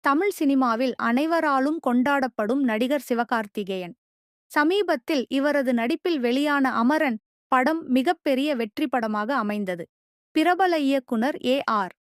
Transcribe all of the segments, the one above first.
தமிழ் சினிமாவில் அனைவராலும் கொண்டாடப்படும் நடிகர் சிவகார்த்திகேயன். சமீபத்தில் இவரது நடிப்பில் வெளியான அமரன் படம் மிகப்பெரிய வெற்றி படமாக அமைந்தது. பிரபல இயக்குனர் ஆர்.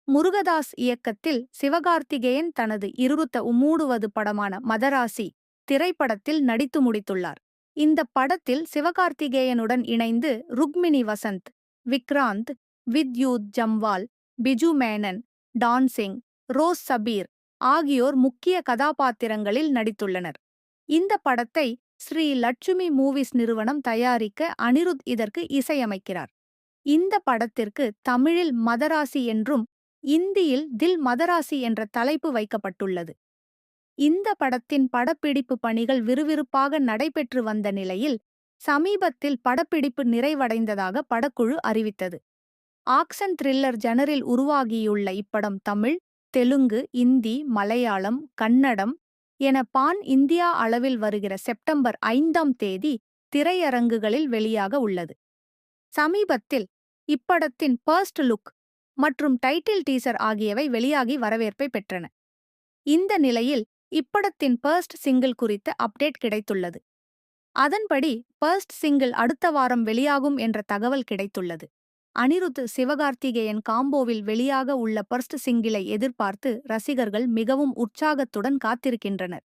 முருகதாஸ் இயக்கத்தில் சிவகார்த்திகேயன் தனது 23வது படமான மதராசி திரைப்படத்தில் நடித்து முடித்துள்ளார். இந்த படத்தில் சிவகார்த்திகேயனுடன் இணைந்து ருக்மிணி வசந்த், விக்ராந்த், வித்யூத் ஜம்வால், பிஜு மேனன், டான் சிங், ரோஸ் சபீர் ஆகியோர் முக்கிய கதாபாத்திரங்களில் நடித்துள்ளனர். இந்த படத்தை ஸ்ரீ லட்சுமி மூவிஸ் நிறுவனம் தயாரிக்க அனிருத் இதற்கு இசையமைக்கிறார். இந்த படத்திற்கு தமிழில் மதராசி என்றும் இந்தியில் தில் மதராசி என்ற தலைப்பு வைக்கப்பட்டுள்ளது. இந்த படத்தின் படப்பிடிப்பு பணிகள் விறுவிறுப்பாக நடைபெற்று வந்த நிலையில் சமீபத்தில் படப்பிடிப்பு நிறைவடைந்ததாக படக்குழு அறிவித்தது. ஆக்சன் த்ரில்லர் ஜெனரில் உருவாகியுள்ள இப்படம் தமிழ், தெலுங்கு, இந்தி, மலையாளம், கன்னடம் என பான் இந்தியா அளவில் வருகிற செப்டம்பர் 5ஆம் தேதி திரையரங்குகளில் வெளியாக உள்ளது. சமீபத்தில் இப்படத்தின் ஃபர்ஸ்ட் லுக் மற்றும் டைட்டில் டீசர் ஆகியவை வெளியாகி வரவேற்பை பெற்றன. இந்த நிலையில் இப்படத்தின் ஃபர்ஸ்ட் சிங்கிள் குறித்த அப்டேட் கிடைத்துள்ளது. அதன்படி ஃபர்ஸ்ட் சிங்கிள் அடுத்த வாரம் வெளியாகும் என்ற தகவல் கிடைத்துள்ளது. அனிருத் சிவகார்த்திகேயன் காம்போவில் வெளியாக உள்ள ஃபர்ஸ்ட் சிங்கிளை எதிர்பார்த்து ரசிகர்கள் மிகவும் உற்சாகத்துடன் காத்திருக்கின்றனர்.